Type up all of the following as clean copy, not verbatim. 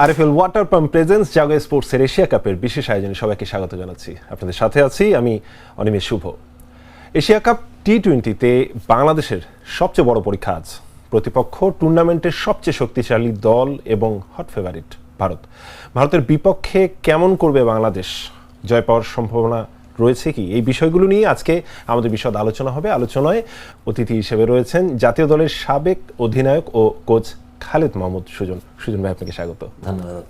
RFL water pump presence জাগো স্পোর্টসের Asia কাপের বিশেষ আয়োজনে সবাইকে স্বাগত জানাচ্ছি। আপনাদের সাথে আছি আমি অনিমেষ শুভ। এশিয়া কাপ টি-20তে বাংলাদেশের সবচেয়ে বড় পরীক্ষা আজ। প্রতিপক্ষ টুর্নামেন্টের সবচেয়ে শক্তিশালী দল এবং হট ফেভারিট ভারতের বিপক্ষে কেমন করবে বাংলাদেশ, জয় পাওয়ার সম্ভাবনা রয়েছে কি, এই বিষয়গুলো নিয়ে আজকে আমাদের বিশদ আলোচনা হবে। আলোচনায় অতিথি হিসেবে রয়েছেন জাতীয় দলের সাবেক অধিনায়ক ও কোচ খালেদ মাহমুদ সুজন। সুজন ভাই, আপনাকে স্বাগত। ধন্যবাদ।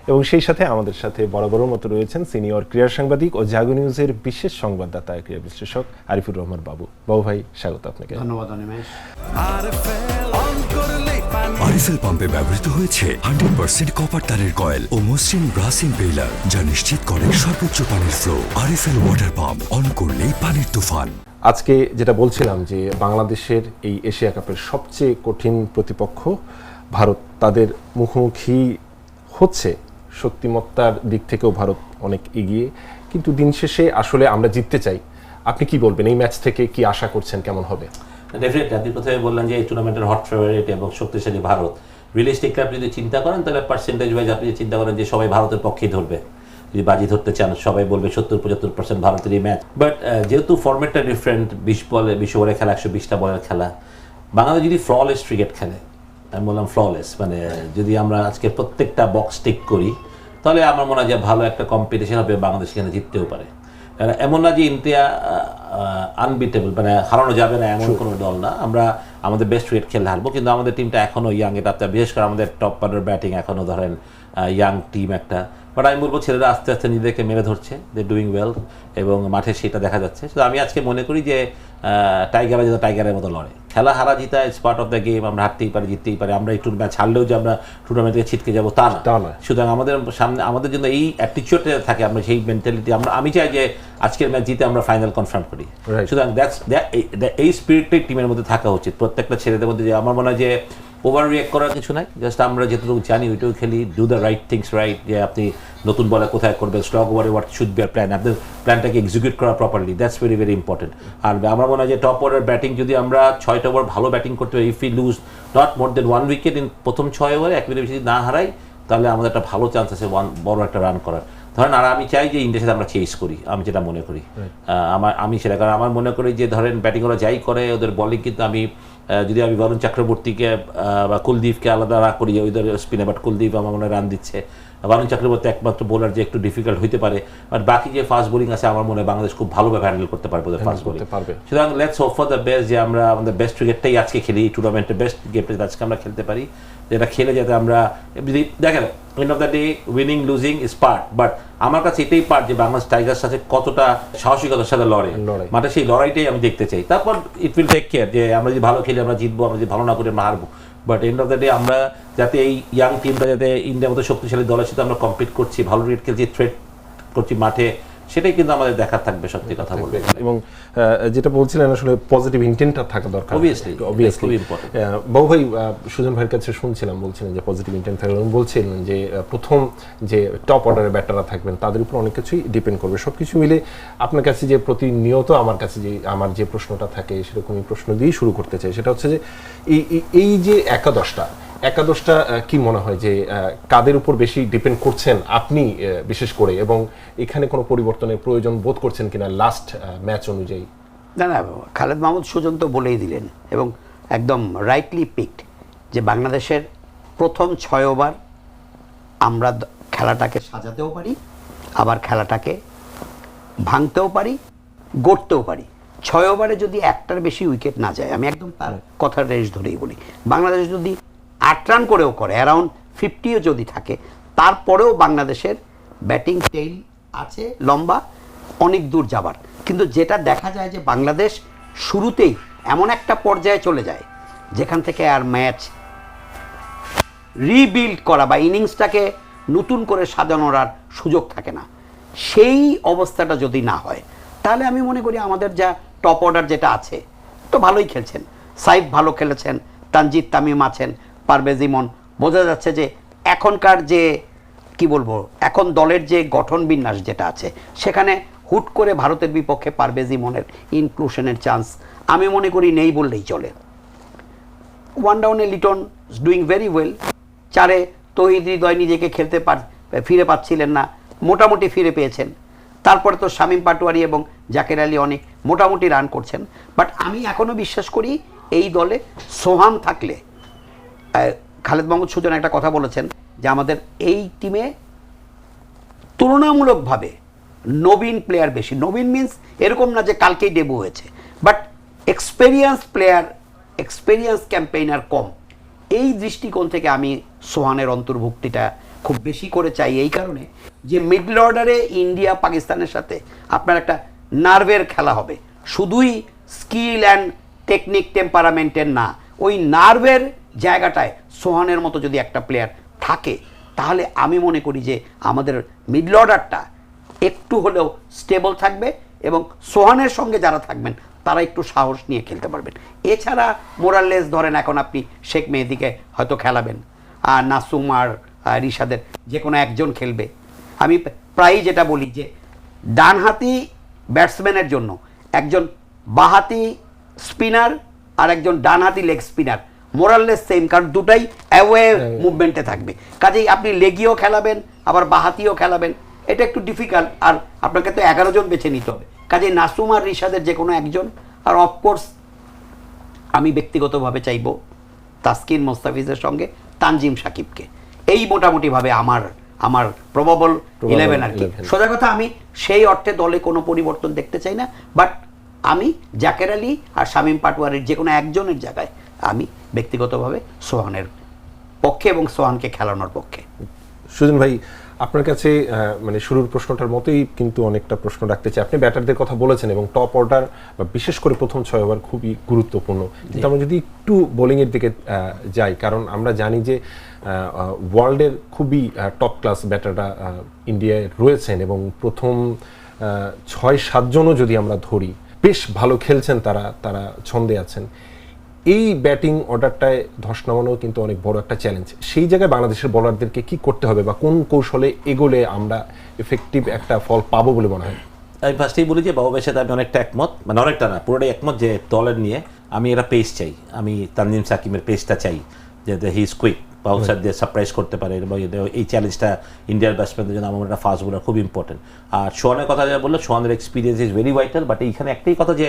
এবং সেই সাথে আমাদের সাথে বরাবরের মতো রয়েছেন সিনিয়র ক্রীড়া সাংবাদিক ও জাগো নিউজের বিশেষ সংবাদদাতা ক্রীড়া বিশ্লেষক আরিফুর রহমান বাবু। বাবু ভাই, স্বাগত আপনাকে। ধন্যবাদ অনিমেষ। আরএফএল পাম্পে ব্যবহৃত হয়েছে 100% কপার তারের কয়েল ও মসৃণ ব্রাস ইম্পেলার, যা নিশ্চিত করে সর্বোচ্চ পানির flow. RFL water pump, on করলেই পানির তুফান। আজকে যেটা বলছিলাম যে বাংলাদেশের এই এশিয়া কাপের সবচেয়ে কঠিন প্রতিপক্ষ ভারত, তাদের মুখোমুখি হচ্ছে। শক্তিমত্তার দিক থেকেও ভারত অনেক এগিয়ে, কিন্তু দিন শেষে আসলে আমরা জিততে চাই। আপনি কি বলবেন, এই ম্যাচ থেকে কি আশা করছেন, কেমন হবে? ডেফিনেটলি আপনি প্রথমে বললেন যে এই টুর্নামেন্টের হট ফেভারিট এবং শক্তিশালী ভারত। রিয়েলিস্টিকলি আপনি যদি চিন্তা করেন তাহলে পার্সেন্টেজ ওয়াইজ আপনি চিন্তা করেন যে সবাই ভারতের পক্ষেই ধরবে। যদি বাজি ধরতে চান সবাই বলবে 70-75% ভারতের এই ম্যাচ। বাট যেহেতু ফরম্যাটটা ডিফারেন্ট, 20 ওভারের খেলা, 120টা বলের খেলা, বাংলাদেশ যদি ফ্ললেস ক্রিকেট খেলে, আমি বললাম ফ্ললেস, মানে যদি আমরা আজকে প্রত্যেকটা বক্স টিক করি, তাহলে আমার মনে হয় যে ভালো একটা কম্পিটিশন হবে, বাংলাদেশ এখানে জিততেও পারে। কারণ এমন না যে ইন্ডিয়া আনবিটেবল, মানে হারানো যাবে না এমন কোনো দল না। আমরা আমাদের বেস্ট ক্রিকেট খেলে হারবো, কিন্তু আমাদের টিমটা এখনও ইয়াং। এটা বিশেষ করে আমাদের টপ অর্ডার ব্যাটিং এখনও ধরেন ইয়াং টিম একটা। বাট আমি বলবো ছেলেরা আস্তে আস্তে নিজেদেরকে মেরে ধরছে, দে ডুইং ওয়েল, এবং মাঠে সেটা দেখা যাচ্ছে। তো আমি আজকে মনে করি যে টাইগাররা যেন টাইগারের মতো লড়ে। খেলা হারা জিতা it's part of the game. আমরা হারতেই পারি, জিততেই পারি। আমরা একটু ম্যাচ হারলেও যে আমরা টুর্নামেন্ট থেকে ছিটকে যাবো তা না। সুতরাং আমাদের সামনে আমাদের জন্য এই অ্যাটিটিউডটা থাকে, আমরা সেই মেন্টালিটি, আমি চাই যে আজকের ম্যাচ জিতে আমরা ফাইনাল কনফার্ম করি। সুতরাং এই স্পিরিটটাই টিমের মধ্যে থাকা উচিত প্রত্যেকটা ছেলেদের মধ্যে। যে আমার মনে হয় যে ওভার রিয়েক্ট করার কিছু নাই, জাস্ট আমরা যেটুকু জানি ওইটাও খেলি, do the right things right. যে আপনি নতুন বলে কোথায় করবেন, স্টক ওভারে what should be our plan, আপনার প্ল্যানটাকে এক্সিকিউট করা properly, that's very very important. আর আমার মনে হয় যে টপ অর্ডার ব্যাটিং যদি আমরা 6টা ওভার ভালো ব্যাটিং করতে পারি, if you lose not more than 1 wicket in প্রথম 6 ওভারে, এক উইকেট বেশি না হারাই, তাহলে আমাদের একটা ভালো চান্স আছে বড় একটা রান করার। ধরেন, আর আমি চাই যে ইন্ডিয়ার সাথে আমরা চেস করি, আমি যেটা মনে করি। আমি সেটা, কারণ আমার মনে করি যে ধরেন ব্যাটিং ওরা যাই করে, ওদের বলিং কিন্তু আমি যদি আমি বরুণ চক্রবর্তীকে বা কুলদীপকে আলাদা না করি ওদের স্পিনে, বাট কুলদীপ আমার মনে হয় রান দিচ্ছে। বরুণ চক্রবর্তী একমাত্র বোলার যে একটু ডিফিকাল্ট হইতে পারে, বাট বাকি যে ফাস্ট বোলিং আছে আমার মনে হয় বাংলাদেশ খুব ভালোভাবে হ্যান্ডেল করতে পারবে ওদের ফাস্ট বোলিং। সুতরাং let's hope for the best, যে আমরা আমাদের বেস্ট ক্রিকেটটাই আজকে খেলি, এই টুর্নামেন্টের বেস্ট গেমটা আজকে আমরা খেলতে পারি, যেটা খেলে যাতে আমরা দেখেন and of the day winning losing is part, but আমার কাছে এটাই পার্ট যে বাংলাদেশ টাইগার্স সাথে কতটা সাহসিকতার সাথে লড়ে, মানে সেই লড়াইটাই আমি দেখতে চাই। তারপর ইট উইল টেক কেয়ার যে আমরা যদি ভালো খেলি আমরা জিতবো, আমরা যদি ভালো না করি আমরা হারবো। But end of the day আমরা যাতে এই ইয়াং টিমটা যাতে ইন্ডিয়ার মতো শক্তিশালী দলের সাথে আমরা কম্পিট করছি, ভালো ক্রিকেট খেলছি, থ্রেট করছি মাঠে, সেটাই কিন্তু আমাদের দেখার থাকবে, সত্যি কথা বলবে। এবং যেটা বলছিলেন আসলে পজিটিভ ইন্টেন্টটা থাকা দরকার, অবভিয়াসলি খুব ইম্পর্টেন্ট। বাবু ভাই, সুজন ভাইয়ের কাছে শুনছিলাম, বলছিলেন যে পজিটিভ ইন্টেন্ট থাকবে, এবং বলছিলেন যে প্রথম যে টপ অর্ডারের ব্যাটাররা থাকবেন তাদের উপর অনেক কিছুই ডিপেন্ড করবে। সব কিছু মিলে আপনার কাছে যে প্রতিনিয়ত আমার যে প্রশ্নটা থাকে, সেরকমই প্রশ্ন দিয়েই শুরু করতে চাই। সেটা হচ্ছে যে এই যে একাদশটা কি মনে হয় যে কাদের উপর বেশি ডিপেন্ড করছেন আপনি বিশেষ করে, এবং এখানে কোনো পরিবর্তনের প্রয়োজন বোধ করছেন কিনা লাস্ট ম্যাচ অনুযায়ী? না, খালেদ মাহমুদ সুজন তো বলেই দিলেন, এবং একদম রাইটলি পিকড যে বাংলাদেশের প্রথম 6 ওভার আমরা খেলাটাকে সাজাতেও পারি, আবার খেলাটাকে ভাঙতেও পারি, গড়তেও পারি। 6 ওভারে যদি একটার বেশি উইকেট না যায়, আমি একদম তার কথার রেশ ধরেই বলি, বাংলাদেশ যদি 8 রান করেও করে, অ্যারাউন্ড 50ও যদি থাকে, তারপরেও বাংলাদেশের ব্যাটিং টেইল আছে লম্বা, অনেক দূর যাবার। কিন্তু যেটা দেখা যায় যে বাংলাদেশ শুরুতেই এমন একটা পর্যায়ে চলে যায় যেখান থেকে আর ম্যাচ রিবিল্ড করা বা ইনিংসটাকে নতুন করে সাজানোর আর সুযোগ থাকে না। সেই অবস্থাটা যদি না হয়, তাহলে আমি মনে করি আমাদের যা টপ অর্ডার যেটা আছে, তো ভালোই খেলছেন, সাইফ ভালো খেলেছেন, তানজিদ তামিম আছেন, পারভেজ ইমন, বোঝা যাচ্ছে যে এখনকার যে কি বলবো, এখন দলের যে গঠন বিন্যাস যেটা আছে, সেখানে হুট করে ভারতের বিপক্ষে পারভেজ ইমনের ইনক্লুশনের চান্স আমি মনে করি নেই বললেই চলে। ওয়ান ডাউনে লিটন ডুইং ভেরি ওয়েল, 4-এ তৌহিদ হৃদয় নিজেকে ফিরে পাচ্ছিলেন না, মোটামুটি ফিরে পেয়েছেন। তারপরে তো শামীম পাটোয়ারি এবং জাকের আলী অনেক মোটামুটি রান করছেন। বাট আমি এখনও বিশ্বাস করি এই দলে সোহান থাকলে, খালেদ মাহমুদ সুজন একটা কথা বলেছেন যে আমাদের এই টিমে তুলনামূলকভাবে নবীন প্লেয়ার বেশি। নবীন মিন্স এরকম না যে কালকেই ডেবু হয়েছে, but experience player, experience campaigner কম। এই দৃষ্টিকোণ থেকে আমি সোহানের অন্তর্ভুক্তিটা খুব বেশি করে চাই, এই কারণে যে মিডল অর্ডারে ইন্ডিয়া পাকিস্তানের সাথে আপনার একটা নার্ভের খেলা হবে, শুধুই স্কিল অ্যান্ড টেকনিক টেম্পারামেন্টের না, ওই নার্ভের জায়গাটায় সোহানের মতো যদি একটা প্লেয়ার থাকে তাহলে আমি মনে করি যে আমাদের মিডল অর্ডারটা একটু হলেও স্টেবল থাকবে এবং সোহানের সঙ্গে যারা থাকবেন তারা একটু সাহস নিয়ে খেলতে পারবেন। এছাড়া মোরাললেস ধরেন এখন আপনি শেখ মেহেদিকে হয়তো খেলাবেন, আর নাসুম আর রিশাদের যে কোনো একজন খেলবে। আমি প্রায়ই যেটা বলি যে ডানহাতি ব্যাটসম্যানের জন্য একজন বাহাতি স্পিনার আর একজন ডানহাতি লেগ স্পিনার মোরাললেস সেম, কারণ দুটাই অ্যাওয়ে মুভমেন্টে থাকবে। কাজেই আপনি লেগিও খেলাবেন আবার বাহাতিও খেলাবেন, এটা একটু ডিফিকাল্ট, আর আপনাকে তো 11 জন বেছে নিতে হবে। কাজেই নাসুম আর রিশাদের যে কোনো একজন, আর অফকোর্স আমি ব্যক্তিগতভাবে চাইব তাসকিন মোস্তাফিজের সঙ্গে তানজিম সাকিবকে। এই মোটামুটিভাবে আমার প্রবাবল 11 আর কি। সোজা কথা, আমি সেই অর্থে দলে কোনো পরিবর্তন দেখতে চাই না, বাট আমি জাকের আলী আর শামীম পাটোয়ারির যে কোনো একজনের জায়গায় আমি ব্যক্তিগতভাবে সোহানের পক্ষে এবং সোহানকে খেলানোর পক্ষে। সুজন ভাই, আপনার কাছে মানে শুরুর প্রশ্নটার মতোই কিন্তু অনেকটা প্রশ্ন রাখতে চাই। আপনি ব্যাটারদের কথা বলেছেন এবং টপ অর্ডার বা বিশেষ করে প্রথম 6 ওভার খুবই গুরুত্বপূর্ণ, কিন্তু আমরা যদি একটু বোলিংয়ের দিকে যাই, কারণ আমরা জানি যে ওয়ার্ল্ডের খুবই টপ ক্লাস ব্যাটাররা ইন্ডিয়ায় রয়েছেন এবং প্রথম 6-7 জনও যদি আমরা ধরি বেশ ভালো খেলছেন, তারা ছন্দে আছেন। এই ব্যাটিং অর্ডারটায় ধস নামানো কিন্তু অনেক বড় একটা চ্যালেঞ্জ। সেই জায়গায় বাংলাদেশের বোলারদেরকে কি করতে হবে বা কোন কৌশলে এগোলে আমরা এফেক্টিভ একটা ফল পাবো বলে মনে হয়? আমি ফার্স্টেই বলি যে বাবুবের সাথে আমি অনেকটা একমত, মানে অনেকটা না, পুরোটাই একমত যে দলের নিয়ে আমি এরা পেস চাই। আমি তানজিম সাকিমের পেসটা চাই, যে হি ইজ কুইক, বাউন্সার দিয়ে সারপ্রাইজ করতে পারে, এবং এই চ্যালেঞ্জটা ইন্ডিয়ার ব্যাটসম্যানদের জন্য আমার একটা ফাস্ট বোলার খুব ইম্পর্টেন্ট। আর সোহানের কথা যা বললো, সোহানের experience is very vital, but এইখানে একটাই কথা যে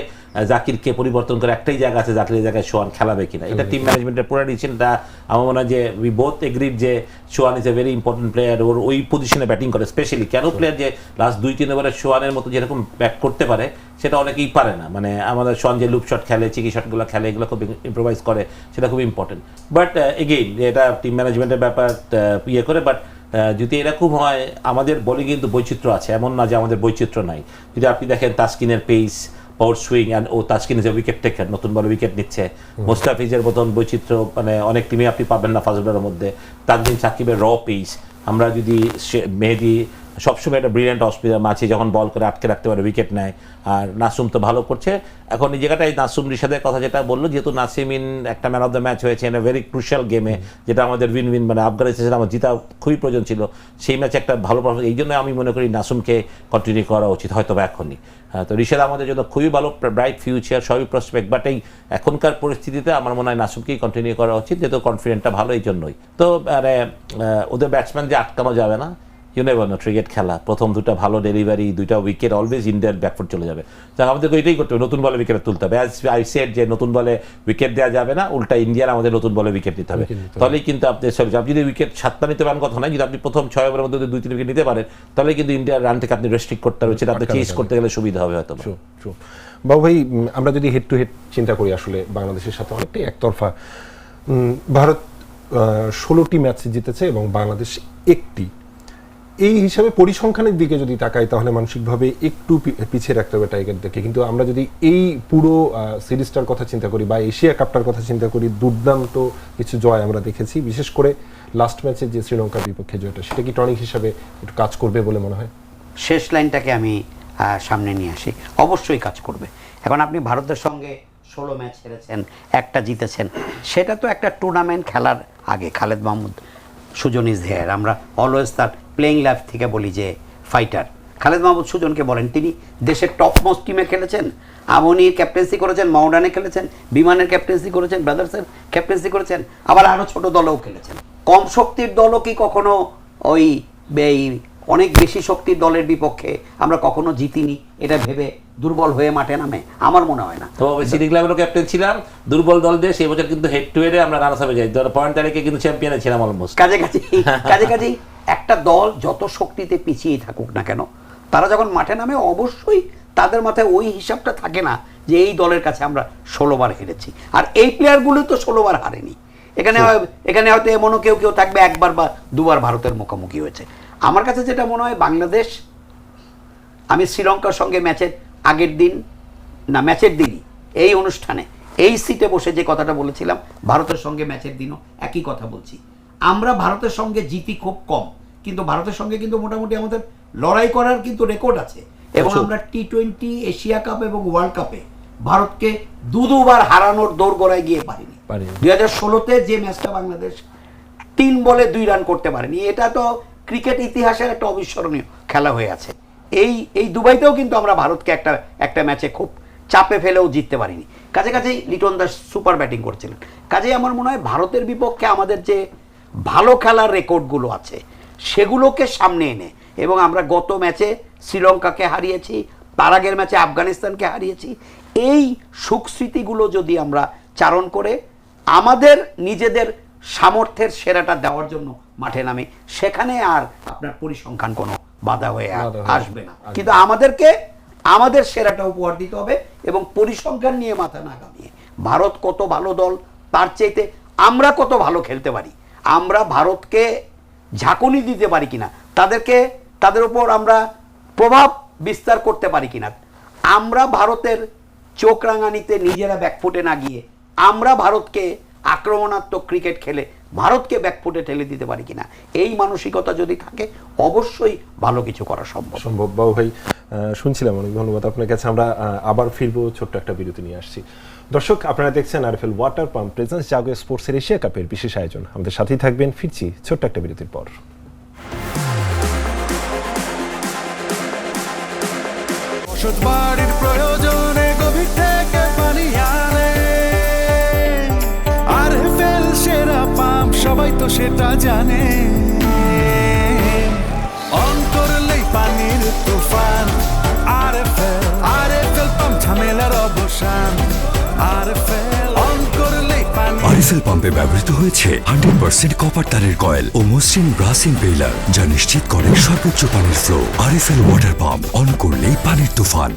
জাকিরকে পরিবর্তন করে একটাই জায়গা আছে, জাকিরের জায়গায় সোহান খেলাবে কিনা, এটা টিম ম্যানেজমেন্টের পুরো ডিসিশনটা। আমার মনে হয় যে উই বোথ এগ্রিড যে Sohan is a very important player, ওর ওই পজিশনে ব্যাটিং করে স্পেশালি কেন প্লেয়ার যে লাস্ট 2-3 ওভারে সোহানের মতো যেরকম ব্যাট করতে পারে সেটা অনেকেই পারে না। মানে আমাদের সোহান যে লুপ শট খেলে, চিকি শটগুলো খেলে, এগুলো খুব ইম্প্রোভাইজ করে, সেটা খুব ইম্পর্টেন্ট। বাট এগেইন এটা টিম ম্যানেজমেন্টের ব্যাপার ইয়ে করে। বাট যদি এরকম হয়, আমাদের বলে কিন্তু বৈচিত্র্য আছে, এমন না যে আমাদের বৈচিত্র্য নাই। যদি আপনি দেখেন তাসকিনের pace, power swing, and Taskin যে উইকেট টেকার, নতুন বলে উইকেট নিচ্ছে, মোস্তাফিজের মতন বৈচিত্র্য মানে অনেক টিমে আপনি পাবেন না ফাস্ট বোলারের মধ্যে। তানজিম সাকিবের র পেস, আমরা যদি মেহেদি সবসময় একটা ব্রিলিয়ান্ট অস্পিনার মাঝে যখন বল করে আটকে রাখতে পারে, উইকেট নেয়। আর নাসুম তো ভালো করছে এখন এই জায়গাটায়। নাসুম রিশাদের কথা যেটা বললো, যেহেতু নাসিমিন একটা ম্যান অফ দ্য ম্যাচ হয়েছে এন এ ভেরি ক্রুশিয়াল গেমে, যেটা আমাদের উইন মানে আফগানিস্তানের আমার জিতা খুবই প্রয়োজন ছিল, সেই ম্যাচে একটা ভালো পারফরমেন্স। এই জন্য আমি মনে করি নাসুমকে কন্টিনিউ করা উচিত, হয়তো বা এখনই। তো রিশাদ আমাদের জন্য খুবই ভালো, ব্রাইট ফিউচার, সবই প্রসপেক্ট, বাট এই এখনকার পরিস্থিতিতে আমার মনে হয় নাসুমকেই কন্টিনিউ করা উচিত, যেহেতু কনফিডেন্টটা ভালো এই জন্যই। তো ওদের ব্যাটসম্যান যে আটকানো যাবে না, ইউ নেভার নো, ক্রিকেট খেলা, প্রথম 2টা ভালো ডেলিভারি, 2টা উইকেট অলওয়েজ ইন্ডিয়ার ব্যাকফুট চলে যাবে। তো আমাদেরকে এটাই করতে হবে, নতুন বলে উইকেট তুলতে হবে। অ্যাজ আই সেড যে নতুন বলে উইকেট দেওয়া যাবে না, উল্টা ইন্ডিয়ার আমাদের নতুন বলে উইকেট নিতে হবে। তাহলেই কিন্তু আপনি যদি উইকেট 7টা নিতে পারেন কথা নয়, যদি আপনি প্রথম 6 ওভারের মধ্যে 2-3 উইকেট নিতে পারেন, তাহলে কিন্তু ইন্ডিয়ার রান থেকে আপনি রেস্ট্রিক্ট করতে হবে, সেটা আপনি চেস করতে গেলে সুবিধা হবে হয়তো। বাবু ভাই, আমরা যদি হেড টু হেড চিন্তা করি, আসলে বাংলাদেশের সাথে অনেকটাই একতরফা। ভারত 16টি ম্যাচ জিতেছে এবং বাংলাদেশ 1টি। এই হিসাবে পরিসংখ্যানের দিকে যদি তাকাই, তাহলে মানসিকভাবে একটু পিছিয়ে রাখতে হবে টাইগারদেরকে। কিন্তু আমরা যদি এই পুরো সিরিজটার কথা চিন্তা করি বা এশিয়া কাপটার কথা চিন্তা করি, দুর্দান্ত কিছু জয় আমরা দেখেছি। বিশেষ করে লাস্ট ম্যাচে যে শ্রীলঙ্কার বিপক্ষে জয়টা, সেটা কি টনিক হিসাবে একটু কাজ করবে বলে মনে হয়? শেষ লাইনটাকে আমি সামনে নিয়ে আসি, অবশ্যই কাজ করবে। এখন আপনি ভারতের সঙ্গে 16 ম্যাচ হেরেছেন, একটা জিতেছেন, সেটা তো একটা টুর্নামেন্ট খেলার আগে। খালেদ মাহমুদ সুজন ইজ হেয়ার, আমরা অলওয়েজ তার প্লেইং লাইফ থেকে বলি যে ফাইটার। খালেদ মাহমুদ সুজনকে বলেন, তিনি দেশের টপ মোস্ট টিমে খেলেছেন, আমনির ক্যাপ্টেন্সি করেছেন, মাউডানে খেলেছেন, বিমানের ক্যাপ্টেন্সি করেছেন, ব্রাদার্সের ক্যাপ্টেন্সি করেছেন, আবার আরও ছোট দলেও খেলেছেন। কম শক্তির দলও কি কখনো ওই এই অনেক বেশি শক্তির দলের বিপক্ষে আমরা কখনো জিতিনি এটা ভেবে দুর্বল হয়ে মাঠে নামে? আমার মনে হয় না। তো সিটি ক্লাবেরও ক্যাপ্টেন ছিলাম, দুর্বল দল দিয়ে সেই বছর কিন্তু হেড টু হেডে আমরা রানার্স আপে যাই, পয়েন্ট তারিখে কিন্তু চ্যাম্পিয়নে ছিলাম অলমোস্ট। কাজে একটা দল যত শক্তিতে পিছিয়ে থাকুক না কেন, তারা যখন মাঠে নামে অবশ্যই তাদের মাথায় ওই হিসাবটা থাকে না যে এই দলের কাছে আমরা 16 বার হেরেছি, আর এই প্লেয়ারগুলো তো 16 বার হারেনি। এখানে হয়তো এমনও কেউ থাকবে একবার বা দুবার ভারতের মুখোমুখি হয়েছে। আমার কাছে যেটা মনে হয়, বাংলাদেশ, আমি শ্রীলঙ্কার সঙ্গে ম্যাচের আগের দিন না ম্যাচের দিনই এই অনুষ্ঠানে এই সিটে বসে যে কথাটা বলেছিলাম, ভারতের সঙ্গে ম্যাচের দিনও একই কথা বলছি। আমরা ভারতের সঙ্গে জিতি খুব কম, কিন্তু ভারতের সঙ্গে কিন্তু মোটামুটি আমাদের লড়াই করার কিন্তু রেকর্ড আছে, এবং আমরা টি-20, এশিয়া কাপ এবং ওয়ার্ল্ড কাপে ভারতকে দুবার হারানোর দোরগোড়ায় গিয়ে পারিনি। 2016-তে যে ম্যাচটা বাংলাদেশ 3 বলে 2 রান করতে পারেনি, এটা তো ক্রিকেট ইতিহাসের একটা অবিস্মরণীয় খেলা হয়ে আছে। এই দুবাইতেও কিন্তু আমরা ভারতকে একটা ম্যাচে খুব চাপে ফেলেও জিততে পারিনি। কাজেই লিটন দাস সুপার ব্যাটিং করছিলেন। কাজেই আমার মনে হয় ভারতের বিপক্ষে আমাদের যে ভালো খেলার রেকর্ডগুলো আছে সেগুলোকে সামনে এনে, এবং আমরা গত ম্যাচে শ্রীলঙ্কাকে হারিয়েছি, তার আগের ম্যাচে আফগানিস্তানকে হারিয়েছি, এই সুখস্মৃতিগুলো যদি আমরা চারণ করে আমাদের নিজেদের সামর্থ্যের সেরাটা দেওয়ার জন্য মাঠে নামে, সেখানে আর আপনার পরিসংখ্যান কোনো বাধা হয়ে আসবে না। কিন্তু আমাদেরকে আমাদের সেরাটা উপহার দিতে হবে, এবং পরিসংখ্যান নিয়ে মাথা না ঘামিয়ে ভারত কত ভালো দল তার চাইতে আমরা কত ভালো খেলতে পারি, আমরা ভারতকে ঝাঁকুনি দিতে পারি কিনা, তাদের উপর আমরা প্রভাব বিস্তার করতে পারি কিনা, আমরা ভারতের চোখ রাঙানিতে নিজেরা ব্যাকফুটে না গিয়ে আমরা ভারতকে আক্রমণাত্মক ক্রিকেট খেলে ভারতকে ব্যাকফুটে ঠেলে দিতে পারি কিনা, এই মানসিকতা যদি থাকে অবশ্যই ভালো কিছু করা সম্ভব। বাবু ভাই, শুনছিলাম, অনেক ধন্যবাদ আপনার কাছে। আমরা আবার ফিরবো, ছোট্ট একটা বিরতি নিয়ে আসছি। দর্শক, আপনারা দেখছেন আরএফএল ওয়াটার পাম্প প্রেজেন্স জাগো স্পোর্টসের এশিয়া কাপের বিশেষ আয়োজন। আমাদের সাথেই থাকবেন, ফিরছি ছোট্ট একটা বিরতির পর। বাড়ির প্রয়োজনে গভীর থেকে পানি আনে আরএফএল সেরা পাম্প, সবাই তো সেটা জানে। অন করলেই পানির তুফান, আরএফএল পাম্প, ঝামেলার অবসান। আরএফএল অন করলেই পানি। আরএফএল পাম্পে ব্যবহৃত হয়েছে 100% কপার তারের কয়েল ও মসৃণ ব্রাস ইম্পেলার, যা নিশ্চিত করে সর্বোচ্চ পানির flow. RFL water pump, on করলেই পানির তুফান।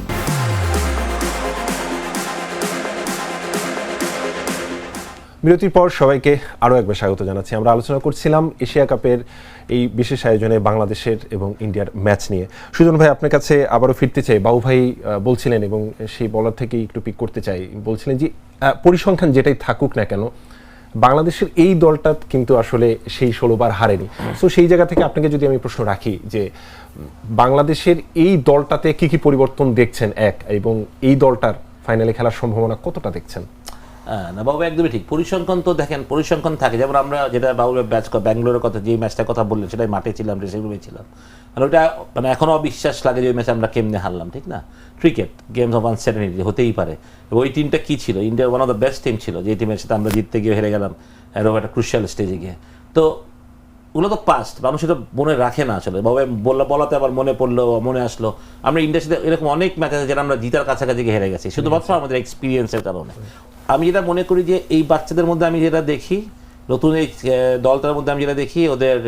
বিরতির পর সবাইকে আরও একবার স্বাগত জানাচ্ছি। আমরা আলোচনা করছিলাম এশিয়া কাপের এই বিশেষ আয়োজনে বাংলাদেশের এবং ইন্ডিয়ার ম্যাচ নিয়ে। সুজন ভাই, আপনার কাছে আবারও ফিরতে চাই। বাবু ভাই বলছিলেন, এবং সেই বলার থেকেই একটু পিক করতে চাই, বলছিলেন যে পরিসংখ্যান যেটাই থাকুক না কেন, বাংলাদেশের এই দলটা কিন্তু আসলে সেই 16 বার হারেনি। সো সেই জায়গা থেকে আপনাকে যদি আমি প্রশ্ন রাখি যে বাংলাদেশের এই দলটাতে কি কি পরিবর্তন দেখছেন, এবং এই দলটার ফাইনালে খেলার সম্ভাবনা কতটা দেখছেন? না বাবু, একদমই ঠিক। পরিসংখ্যান তো দেখেন, পরিসংখ্যান থাকে। যেমন আমরা যেটা বাবুর ব্যাঙ্গালোরের কথা, যে ম্যাচটার কথা বললেন, সেটাই মাঠে ছিলাম, ড্রেসিং রুমে ছিলাম, আর ওটা মানে এখনও অবিশ্বাস লাগে যে ওই ম্যাচে আমরা কেমনে হারলাম, ঠিক না? ক্রিকেট গেমস অফ আনসার্টেনিটি হতেই পারে। এবং ওই টিমটা কী ছিল, ইন্ডিয়ার one of the best team ছিল, যে টিমের সাথে আমরা জিততে গিয়ে হেরে গেলাম এরকম একটা ক্রুশিয়াল স্টেজে গিয়ে। তো ওগুলো তো পাস্ট, মানুষ এটা মনে রাখে না আসলে। বাবা বলাতে আবার মনে আসলো আমরা ইন্ডিয়ার সাথে এরকম অনেক ম্যাচ আছে যেটা আমরা জিতার কাছাকাছি গিয়ে হেরে গেছি, শুধুমাত্র আমাদের এক্সপিরিয়েন্সের কারণে। আমি যেটা মনে করি যে এই বাচ্চাদের মধ্যে আমি যেটা দেখি, নতুন এই দলটার মধ্যে আমি যেটা দেখি, ওদের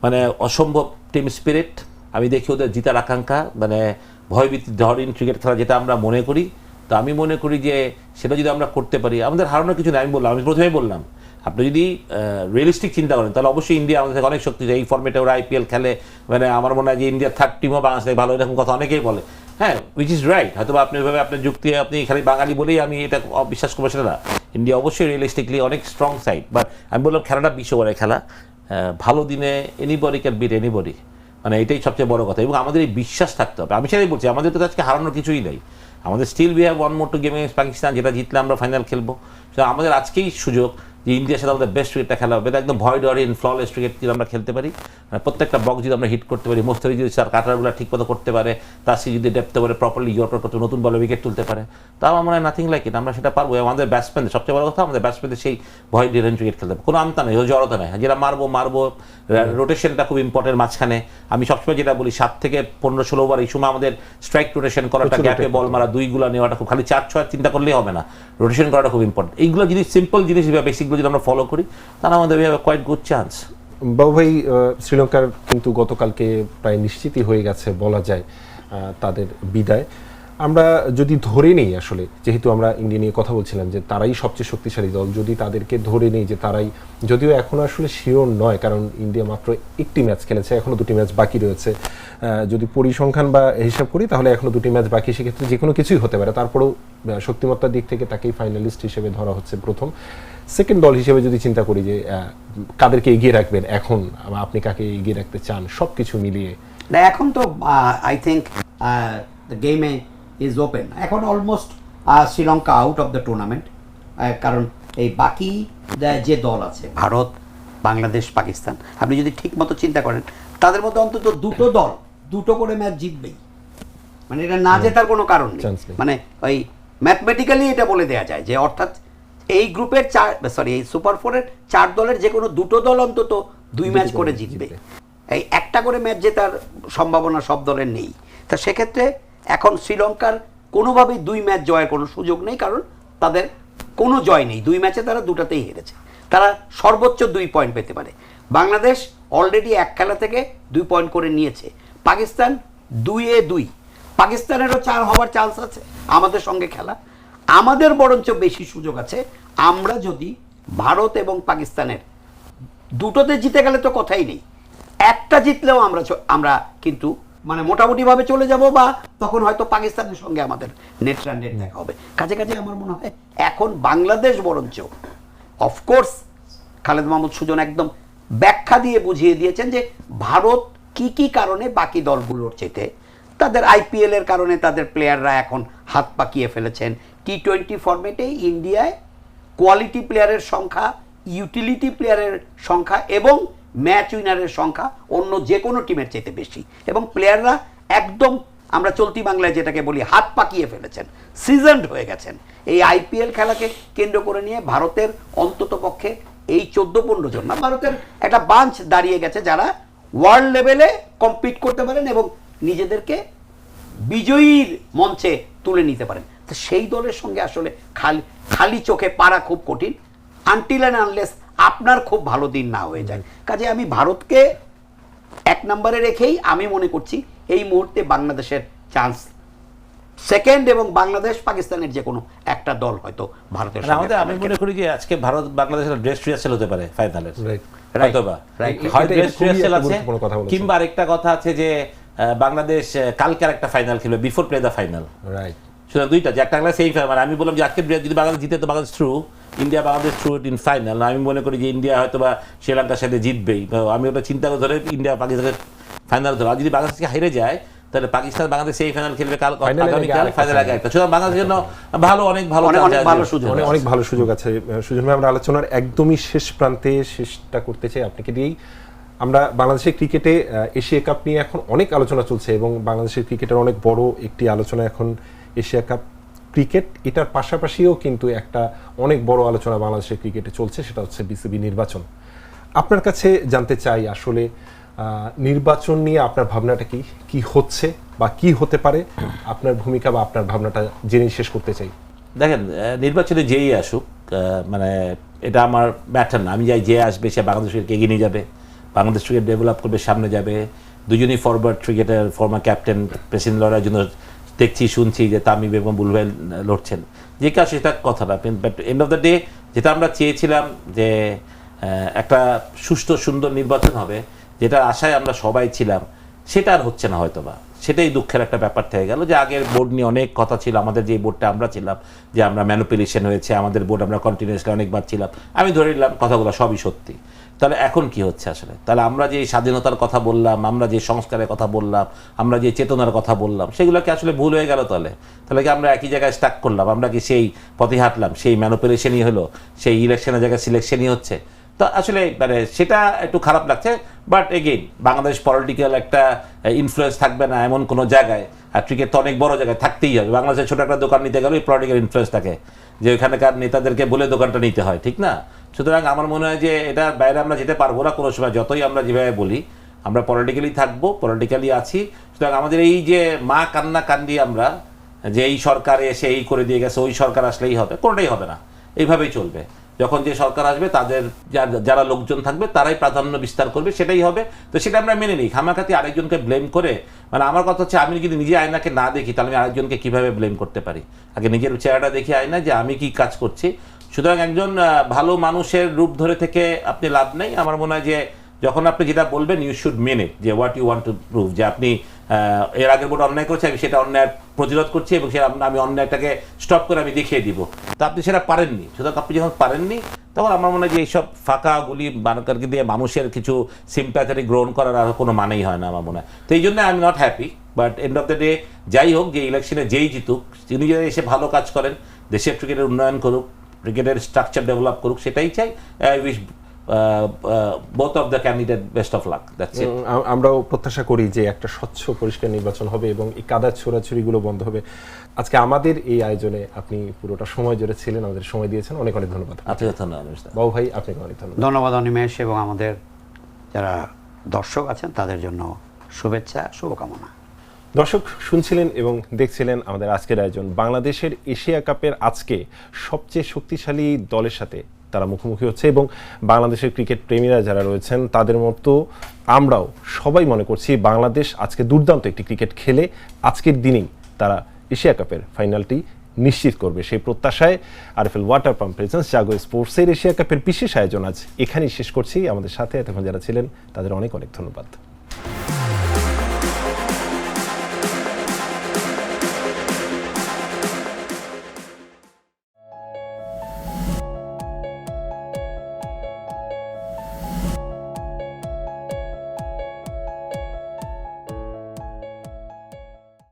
মানে অসম্ভব টিম স্পিরিট। আমি দেখি ওদের জিতার আকাঙ্ক্ষা, মানে ভয়ভীতি ধরেন ক্রিকেট খেলা যেটা আমরা মনে করি। তো আমি মনে করি যে সেটা যদি আমরা করতে পারি, আমাদের হারানোর কিছু নেই। আমি প্রথমেই বললাম, আপনি যদি রিয়েলিস্টিক চিন্তা করেন তাহলে অবশ্যই ইন্ডিয়া আমাদের থেকে অনেক শক্তি। এই ফর্মেটে ওরা আইপিএল খেলে, মানে আমার মনে হয় যে ইন্ডিয়ার থার্ড টিমও বাংলাদেশ থেকে ভালো, এরকম কথা অনেকেই বলে। হ্যাঁ, উইচ ইজ রাইট। হয়তো আপনি এভাবে আপনার যুক্তি, আপনি খালি বাঙালি বলেই আমি এটা বিশ্বাস করবো সেটা না। ইন্ডিয়া অবশ্যই রিয়েলিস্টিকলি অনেক স্ট্রং সাইড, বাট আমি বললাম খেলাটা 20 ওভারের খেলা। ভালো দিনে এনিবডি ক্যান বিট এনিবডি, মানে এটাই সবচেয়ে বড় কথা। এবং আমাদের এই বিশ্বাস থাকতে হবে। আমি সেটাই বলছি, আমাদের তো আজকে হারানোর কিছুই নেই। আমাদের still we have one more two game against Pakistan, যেটা জিতলে আমরা ফাইনাল খেলবো। আমাদের আজকেই সুযোগ যে ইন্ডিয়ার সাথে আমাদের বেস্ট ক্রিকেটটা খেলা হবে, এটা একদম ভয় ডরিন ফ্ললেস ক্রিকেট যদি আমরা খেলতে পারি, প্রত্যেকটা বক্স যদি আমরা হিট করতে পারি, মোস্তাফিজ যদি তার কাটারগুলো ঠিক মতো করতে পারে, তাসকিন যদি ডেপতে পারে প্রপারলি ইউরোপের করতে নতুন বলে উইকেট তুলতে পারে, তাও আমার মনে হয় নাথিং লাইক ইট, আমরা সেটা পারবো। আমাদের ব্যাটসম্যানদের সবচেয়ে বড় কথা, আমাদের ব্যাটসম্যানদের সেই ভয় ডিরেন ক্রিকেট খেলতে হবে, কোনো আমতা নেই, জড়তা নেই, যেটা মারবো রোটেশনটা খুব ইম্পর্টেন্ট মাঝখানে। আমি সবসময় যেটা বলি 7 থেকে 15-16 ওভার এই সময় আমাদের স্ট্রাইক রোটেশন করাটা, গ্যাপে বল মারা, 2গুলো নেওয়াটা খুব, খালি 4-6 চিন্তা করলেই হবে না, রোটেশন করাটা খুব ইম্পর্টেন্ট। এইগুলো যদি সিম্পল জিনিস বা বেসিকগুলো যদি আমরা ফলো করি তাহলে আমাদের কোয়াইট গুড চান্স। বাবু ভাই, শ্রীলঙ্কার কিন্তু গতকালকে প্রায় নিশ্চিতই হয়ে গেছে বলা যায় তাদের বিদায়। আমরা যদি ধরে নেই, আসলে যেহেতু আমরা ইন্ডিয়া নিয়ে কথা বলছিলাম যে তারাই সবচেয়ে শক্তিশালী দল, যদি তাদেরকে ধরে নেই যে তারাই, যদিও এখন আসলে শিওর নয় কারণ ইন্ডিয়া মাত্র একটি ম্যাচ খেলেছে, এখনও 2টি ম্যাচ বাকি রয়েছে, যদি পরিসংখ্যান বা হিসাব করি তাহলে এখনও 2টি ম্যাচ বাকি, সেক্ষেত্রে যে কোনো কিছুই হতে পারে, তারপরেও শক্তিমত্তার দিক থেকে তাকেই ফাইনালিস্ট হিসেবে ধরা হচ্ছে প্রথম। সেকেন্ড দল হিসেবে যদি চিন্তা করি যে কাদেরকে এগিয়ে রাখবেন এখন, আপনি কাকে এগিয়ে রাখতে চান সব কিছু মিলিয়ে? না, এখন তো I think the game is open. এখন almost Sri Lanka out of the tournament, কারণ এই বাকি যে দল আছে ভারত, বাংলাদেশ, পাকিস্তান, আপনি যদি ঠিক মতো চিন্তা করেন তাদের মধ্যে অন্তত দুটো দল 2টো করে ম্যাচ জিতবেই, মানে এটা না জেতার কোনো কারণ নেই। মানে ওই ম্যাথমেটিক্যালি এটা বলে দেওয়া যায় যে অর্থাৎ এই গ্রুপের এই সুপার 4-এর 4 দলের যে কোনো 2টো দল অন্তত 2 ম্যাচ করে জিতবে, এই একটা করে ম্যাচ জেতার সম্ভাবনা সব দলের নেই। তা সেক্ষেত্রে এখন শ্রীলঙ্কার কোনোভাবেই 2 ম্যাচ জয়ের কোনো সুযোগ নেই, কারণ তাদের কোনো জয় নেই, 2 ম্যাচে তারা 2টাতেই হেরেছে, তারা সর্বোচ্চ 2 পয়েন্ট পেতে পারে। বাংলাদেশ অলরেডি 1 খেলা থেকে 2 পয়েন্ট করে নিয়েছে, পাকিস্তান 2-2, পাকিস্তানেরও 4 হওয়ার চান্স আছে আমাদের সঙ্গে খেলা, আমাদের বরঞ্চ বেশি সুযোগ আছে। আমরা যদি ভারত এবং পাকিস্তানের 2টোতে জিতে গেলে তো কথাই নেই, একটা জিতলেও আমরা কিন্তু মানে মোটামুটিভাবে চলে যাব, বা তখন হয়তো পাকিস্তানের সঙ্গে আমাদের নেট রান রেট দেখা হবে। কাজে আমার মনে হয় এখন বাংলাদেশ বরঞ্চ, অফকোর্স খালেদ মাহমুদ সুজন একদম ব্যাখ্যা দিয়ে বুঝিয়ে দিয়েছেন যে ভারত কি কারণে বাকি দলগুলোর চেয়ে, তাদের IPL এর কারণে তাদের প্লেয়াররা এখন হাত পাকিয়ে ফেলেছেন। T20 ফরম্যাটে ইন্ডিয়ায় কোয়ালিটি প্লেয়ারের সংখ্যা, ইউটিলিটি প্লেয়ারের সংখ্যা এবং ম্যাচ উইনারের সংখ্যা অন্য যে কোনো টিমের চেয়ে বেশি, এবং প্লেয়াররা একদম আমরা চলতি বাংলায় যেটাকে বলি হাত পাকিয়ে ফেলেছেন, সিজনড হয়ে গেছেন। এই IPL খেলাকে কেন্দ্র করে নিয়ে ভারতের অন্তত পক্ষে এই 14-15 জন না, ভারতের একটা বাঞ্চ দাঁড়িয়ে গেছে যারা ওয়ার্ল্ড লেভেলে কম্পিট করতে পারেন এবং নিজেদেরকে বিজয়ীর মঞ্চে তুলে নিতে পারেন। তো সেই দলের সঙ্গে আসলে খালি চোখে পারা খুব কঠিন, আনটিল অ্যান্ড আনলেস আপনার খুব ভালো দিন না হয়ে যায়। কাজে আমি ভারতকে 1 নম্বরে রেখেই আমি মনে করছি এই মুহূর্তে বাংলাদেশের চান্স সেকেন্ড, এবং বাংলাদেশ পাকিস্তানের যে কোনো একটা দল হয়তো ভারতের সঙ্গে। আমি মনে করি যে আজকে ভারত বাংলাদেশের ড্রেস রিহার্সাল হতে পারে ফাইনালের, কিংবা আরেকটা কথা আছে যে বাংলাদেশ কালকে একটা ফাইনাল খেলবে বিফোর প্লে দ্য ফাইনাল, সুতরাং 2টা, যে একটা সেই মানে আমি বললাম যে আজকে যদি বাংলাদেশ জিতে তো Bangladesh through, India Bangladesh through in final. আমি মনে করি যে ইন্ডিয়া হয়তো বা শ্রীলঙ্কার সাথে জিতবেই, আমি ওটা চিন্তা করে ধরে ইন্ডিয়া পাকিস্তানের ফাইনাল ধরে, আর যদি বাংলাদেশকে হেরে যায় তাহলে পাকিস্তান বাংলাদেশ সেই ফাইনাল খেলবে আগামীকাল, ফাইনাল আগে একটা, সুতরাং বাংলাদেশের জন্য অনেক ভালো সুযোগ আছে। সুজন ভাই, আমরা আলোচনার একদমই শেষ প্রান্তে শেষটা করতে চাই আপনাকে দিয়েই। আমরা বাংলাদেশের ক্রিকেটে এশিয়া কাপ নিয়ে এখন অনেক আলোচনা চলছে, এবং বাংলাদেশের ক্রিকেটের অনেক বড় একটি আলোচনা এখন এশিয়া কাপ ক্রিকেট, এটার পাশাপাশিও কিন্তু একটা অনেক বড় আলোচনা বাংলাদেশের ক্রিকেটে চলছে, সেটা হচ্ছে BCB নির্বাচন। আপনার কাছে জানতে চাই আসলে নির্বাচন নিয়ে আপনার ভাবনাটা কি হচ্ছে বা কি হতে পারে, আপনার ভূমিকা বা আপনার ভাবনাটা জেনে শেষ করতে চাই। দেখেন, নির্বাচনে যেই আসুক, মানে এটা আমার ম্যাটার না, আমি যাই যে আসবে সে বাংলাদেশকে এগিয়ে নিয়ে যাবে, বাংলাদেশ ক্রিকেট ডেভেলপ করবে, সামনে যাবে। দুজনই ফরওয়ার্ড ক্রিকেটের ফর্মার ক্যাপ্টেন, প্রেসিডেন্ট লড়ার জন্য দেখছি শুনছি যে তামিম এবং বুলবুল লড়ছেন, যে কাজ সেটা কথা না, but end of the day যেটা আমরা চেয়েছিলাম যে একটা সুষ্ঠু সুন্দর নির্বাচন হবে, যেটার আশায় আমরা সবাই ছিলাম, সেটা আর হচ্ছে না হয়তো বা। সেটাই দুঃখের একটা ব্যাপার থেকে গেল যে আগের বোর্ড নিয়ে অনেক কথা ছিল, আমাদের যে বোর্ডটা আমরা ছিলাম যে আমরা ম্যানিপুলেশন হয়েছে, আমাদের বোর্ড আমরা কন্টিনিউয়াসলি অনেকবার ছিলাম, আমি ধরে নিলাম কথাগুলো সবই সত্যি। তাহলে এখন কি হচ্ছে আসলে? তাহলে আমরা যে স্বাধীনতার কথা বললাম, আমরা যে সংস্কারের কথা বললাম, আমরা যে চেতনার কথা বললাম, সেগুলো কি আসলে ভুল হয়ে গেল? তাহলে কি আমরা একই জায়গায় স্টাক করলাম? আমরা কি সেই পথে হাঁটলাম? সেই ম্যানিপুলেশনই হলো, সেই ইলেকশনের জায়গায় সিলেকশনই হচ্ছে। তো আসলে মানে সেটা একটু খারাপ লাগছে। বাট এগেইন বাংলাদেশ পলিটিক্যাল একটা ইনফ্লুয়েন্স থাকবে না এমন কোনো জায়গায়, আর ক্রিকেট তো অনেক বড় জায়গায় থাকতেই হবে। বাংলাদেশের ছোটো একটা দোকান নিতে গেলেই পলিটিক্যাল ইনফ্লুয়েন্স থাকে, যে ওইখানকার নেতাদেরকে বলে দোকানটা নিতে হয়, ঠিক না? সুতরাং আমার মনে হয় যে এটার বাইরে আমরা যেতে পারবো না কোনো সময়, যতই আমরা যেভাবে বলি আমরা পলিটিক্যালি থাকবো, পলিটিক্যালি আছি। সুতরাং আমাদের এই যে মা কান্না কান্দি আমরা যে এই সরকার এসে এই করে দিয়ে গেছে, ওই সরকার আসলেই হবে, কোনোটাই হবে না, এইভাবেই চলবে। যখন যে সরকার আসবে তাদের যারা লোকজন থাকবে তারাই প্রাধান্য বিস্তার করবে, সেটাই হবে। তো সেটা আমরা মেনে নিই। খামাখাতি আরেকজনকে ব্লেম করে, মানে আমার কথা হচ্ছে আমি যদি নিজে আয়নাকে না দেখি তাহলে আমি আরেকজনকে কিভাবে ব্লেম করতে পারি? আগে নিজের চেহারাটা দেখি আয়না যে আমি কি কাজ করছি। সুতরাং একজন ভালো মানুষের রূপ ধরে থেকে আপনি লাভ নেই। আমার মনে হয় যে যখন আপনি যেটা বলবেন ইউ শুড মেন ইট, যে what you want to prove, যে আপনি এর আগের বোর্ড অন্যায় করছে, আমি সেটা অন্যায় প্রতিরোধ করছি এবং সেটা আমি অন্যায়টাকে স্টপ করে আমি দেখিয়ে দিব। তো আপনি সেটা পারেননি। সুতরাং আপনি যখন পারেননি তখন আমার মনে হয় যে এইসব ফাঁকা গুলি বানাকারকে দিয়ে মানুষের কিছু সিম্প্যাথি গ্রহণ করার আর কোনো মানেই হয় না আমার মনে হয়। তো এই জন্য I am not happy. But end of the day যাই হোক, যে ইলেকশনে যেই জিতুক, তিনি যদি এসে ভালো কাজ করেন, দেশের ক্রিকেটের উন্নয়ন করুক, ক্রিকেটের স্ট্রাকচার ডেভেলপ করুক, সেটাই চাই। I wish both of the candidate best of luck. That's it. আমরাও প্রত্যাশা করি যে একটা স্বচ্ছ পরিষ্কার নির্বাচন হবে এবং এই কাদা ছোড়াছুড়িগুলো বন্ধ হবে। আজকে আমাদের এই আয়োজনে আপনি পুরোটা সময় জুড়ে ছিলেন, আমাদের সময় দিয়েছেন, অনেক অনেক ধন্যবাদ। আপনাকে ধন্যবাদ। বাবু ভাই, আপনাকে অনেক ধন্যবাদ। ধন্যবাদ অনিমেষ, এবং আমাদের যারা দর্শক আছেন তাদের জন্য শুভেচ্ছা, শুভকামনা। দর্শক শুনছিলেন এবং দেখছিলেন আমাদের আজকের আয়োজন। বাংলাদেশের এশিয়া কাপের আজকে সবচেয়ে শক্তিশালী দলের সাথে তারা মুখোমুখি হচ্ছে এবং বাংলাদেশের ক্রিকেট প্রেমীরা যারা রয়েছেন তাদের মতো আমরাও সবাই মনে করছি বাংলাদেশ আজকে দুর্দান্ত একটি ক্রিকেট খেলে আজকের দিনেই তারা এশিয়া কাপের ফাইনালটি নিশ্চিত করবে। সেই প্রত্যাশায় আরএফএল ওয়াটার পাম্প প্রেজেন্স জাগো স্পোর্টসের এশিয়া কাপের বিশেষ আয়োজন আজ এখানেই শেষ করছি। আমাদের সাথে এতক্ষণ যারা ছিলেন তাদের অনেক অনেক ধন্যবাদ।